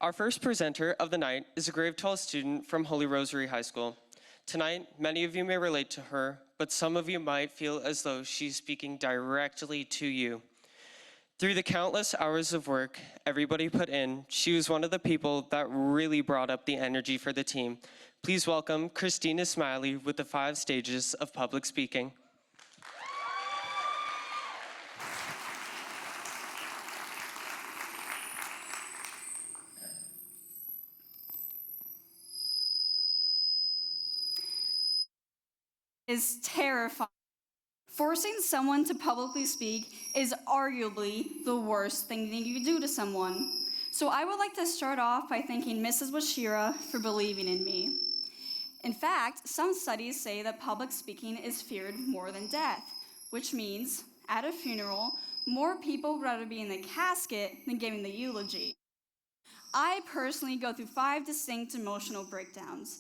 Our first presenter of the night is a grade 12 student from Holy Rosary High School. Tonight, many of you may relate to her, but some of you might feel as though she's speaking directly to you. Through the countless hours of work everybody put in, she was one of the people that really brought up the energy for the team. Please welcome Christina Smiley with the 5 stages of public speaking. Is terrifying. Forcing someone to publicly speak is arguably the worst thing that you can do to someone. So I would like to start off by thanking Mrs. Washira for believing in me. In fact, some studies say that public speaking is feared more than death, which means at a funeral, more people would rather be in the casket than giving the eulogy. I personally go through 5 distinct emotional breakdowns.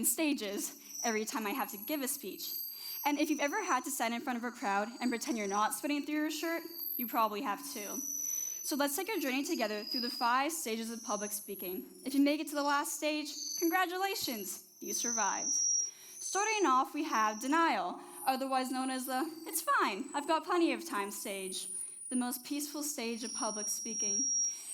Stages, every time I have to give a speech. And if you've ever had to stand in front of a crowd and pretend you're not sweating through your shirt, you probably have too. So let's take a journey together through the 5 stages of public speaking. If you make it to the last stage, congratulations, you survived. Starting off, we have denial, otherwise known as the "it's fine, I've got plenty of time" stage, the most peaceful stage of public speaking.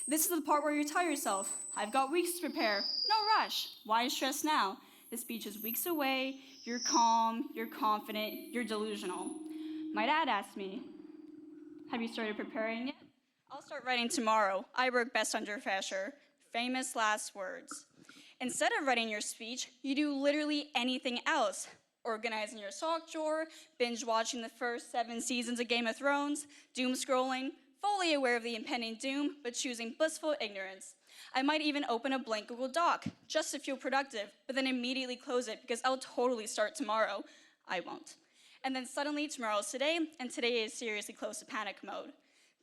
This is the part where you tell yourself, "I've got weeks to prepare, no rush, why stress now? The speech is weeks away, you're calm, you're confident, you're delusional." My dad asked me, "Have you started preparing yet?" "I'll start writing tomorrow. I work best under pressure." Famous last words. Instead of writing your speech, you do literally anything else. Organizing your sock drawer, binge watching the first 7 seasons of Game of Thrones, doom scrolling, fully aware of the impending doom, but choosing blissful ignorance. I might even open a blank Google Doc just to feel productive, but then immediately close it because I'll totally start tomorrow. I won't. And then suddenly tomorrow's today, and today is seriously close to panic mode.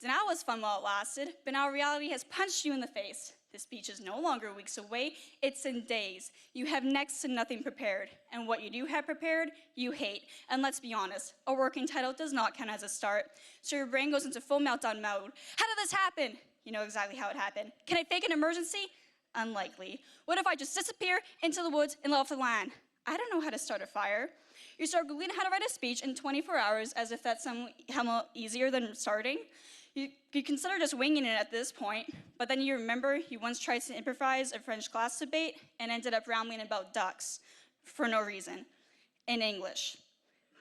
Denial was fun while it lasted, but now reality has punched you in the face. The speech is no longer weeks away, it's in days. You have next to nothing prepared, and what you do have prepared, you hate. And let's be honest, a working title does not count as a start, so your brain goes into full meltdown mode. How did this happen? You know exactly how it happened. Can I fake an emergency? Unlikely. What if I just disappear into the woods and let off the land? I don't know how to start a fire. You start Googling how to write a speech in 24 hours as if that's somehow easier than starting. You consider just winging it at this point, but then you remember you once tried to improvise a French class debate and ended up rambling about ducks for no reason in English.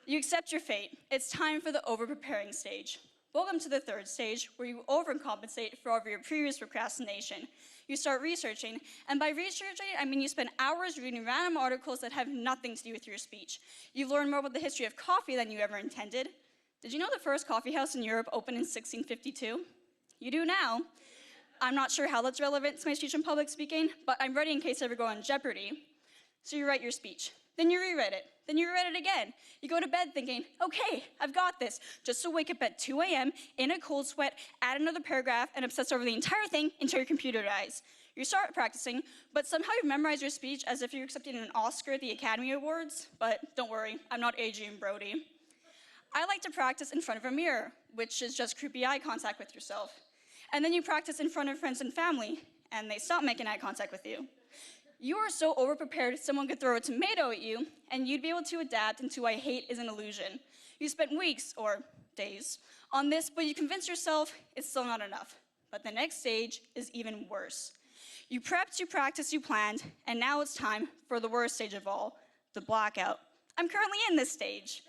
You accept your fate. It's time for the over-preparing stage. Welcome to the 3rd stage, where you overcompensate for all of your previous procrastination. You start researching, and by researching, I mean you spend hours reading random articles that have nothing to do with your speech. You've learned more about the history of coffee than you ever intended. Did you know the first coffee house in Europe opened in 1652? You do now. I'm not sure how that's relevant to my speech in public speaking, but I'm ready in case I ever go on Jeopardy! So you write your speech, then you rewrite it, then you read it again. You go to bed thinking, okay, I've got this, just to wake up at 2 a.m. in a cold sweat, add another paragraph, and obsess over the entire thing until your computer dies. You start practicing, but somehow you memorize your speech as if you're accepting an Oscar at the Academy Awards. But don't worry, I'm not Adrian Brody. I like to practice in front of a mirror, which is just creepy eye contact with yourself. And then you practice in front of friends and family, and they stop making eye contact with you. You are so overprepared someone could throw a tomato at you, and you'd be able to adapt into "I hate is an illusion." You spent weeks, or days, on this, but you convince yourself it's still not enough. But the next stage is even worse. You prepped, you practiced, you planned, and now it's time for the worst stage of all, the blackout. I'm currently in this stage.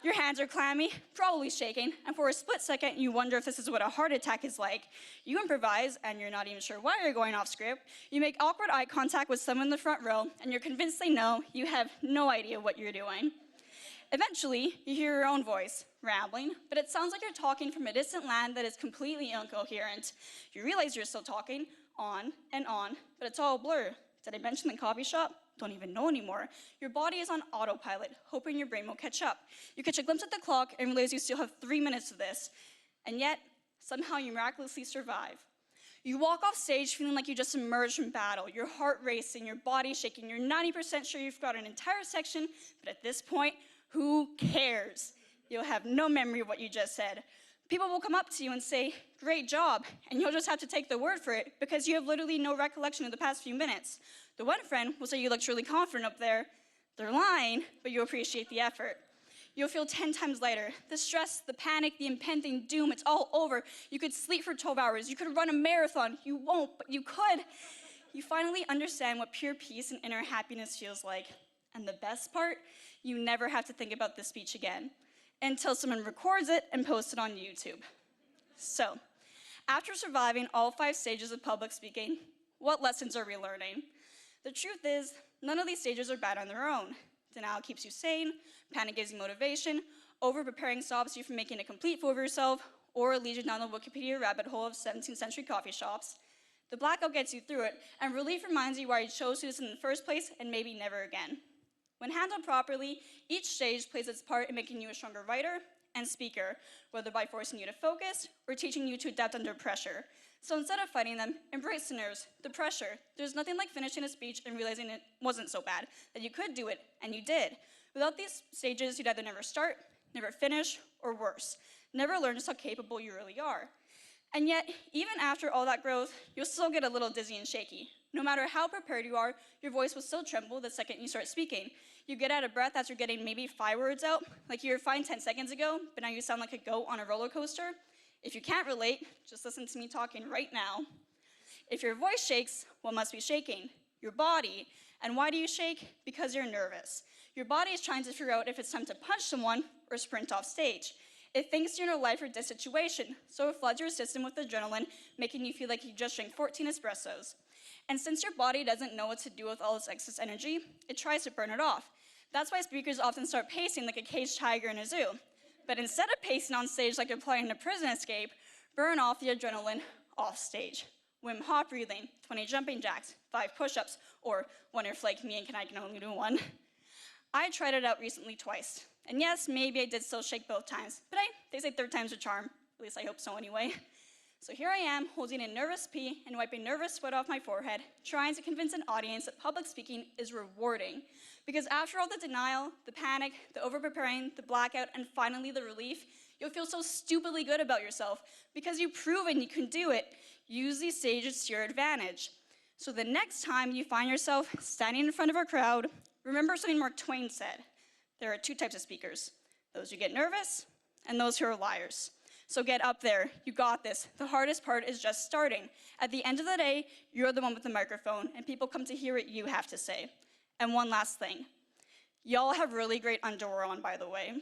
Your hands are clammy, probably shaking, and for a split second, you wonder if this is what a heart attack is like. You improvise, and you're not even sure why you're going off script. You make awkward eye contact with someone in the front row, and you're convinced they know you have no idea what you're doing. Eventually, you hear your own voice, rambling, but it sounds like you're talking from a distant land that is completely incoherent. You realize you're still talking, on, but it's all a blur. Did I mention the coffee shop? Don't even know anymore. Your body is on autopilot, hoping your brain will catch up. You catch a glimpse at the clock and realize you still have 3 minutes of this. And yet, somehow you miraculously survive. You walk off stage feeling like you just emerged from battle, your heart racing, your body shaking. You're 90% sure you've got an entire section, but at this point, who cares? You'll have no memory of what you just said. People will come up to you and say, "Great job," and you'll just have to take the word for it because you have literally no recollection of the past few minutes. The one friend will say you looked really confident up there. They're lying, but you appreciate the effort. You'll feel 10 times lighter. The stress, the panic, the impending doom, it's all over. You could sleep for 12 hours. You could run a marathon. You won't, but you could. You finally understand what pure peace and inner happiness feels like. And the best part, you never have to think about this speech again until someone records it and posts it on YouTube. So, after surviving all 5 stages of public speaking, what lessons are we learning? The truth is, none of these stages are bad on their own. Denial keeps you sane, panic gives you motivation, over-preparing stops you from making a complete fool of yourself, or leads you down the Wikipedia rabbit hole of 17th century coffee shops. The blackout gets you through it, and relief reminds you why you chose to do this in the first place and maybe never again. When handled properly, each stage plays its part in making you a stronger writer and speaker, whether by forcing you to focus or teaching you to adapt under pressure. So instead of fighting them, embrace the nerves, the pressure. There's nothing like finishing a speech and realizing it wasn't so bad, that you could do it, and you did. Without these stages, you'd either never start, never finish, or worse, never learn just how capable you really are. And yet, even after all that growth, you'll still get a little dizzy and shaky. No matter how prepared you are, your voice will still tremble the second you start speaking. You get out of breath after getting maybe 5 words out, like you were fine 10 seconds ago, but now you sound like a goat on a roller coaster. If you can't relate, just listen to me talking right now. If your voice shakes, what must be shaking? Your body. And why do you shake? Because you're nervous. Your body is trying to figure out if it's time to punch someone or sprint off stage. It thinks you're in a life or death situation, so it floods your system with adrenaline, making you feel like you just drank 14 espressos. And since your body doesn't know what to do with all this excess energy, it tries to burn it off. That's why speakers often start pacing like a caged tiger in a zoo. But instead of pacing on stage like you're planning a prison escape, burn off the adrenaline off stage. Wim Hof breathing, 20 jumping jacks, 5 push-ups, or when you're like me and I can only do 1. I tried it out recently twice. And yes, maybe I did still shake both times, but they say 3rd time's a charm. At least I hope so anyway. So here I am, holding a nervous pee and wiping nervous sweat off my forehead, trying to convince an audience that public speaking is rewarding. Because after all the denial, the panic, the over-preparing, the blackout, and finally the relief, you'll feel so stupidly good about yourself because you've proven you can do it. Use these stages to your advantage. So the next time you find yourself standing in front of a crowd, remember something Mark Twain said. There are 2 types of speakers, those who get nervous and those who are liars. So get up there, you got this. The hardest part is just starting. At the end of the day, you're the one with the microphone and people come to hear what you have to say. And one last thing, y'all have really great underwear on, by the way.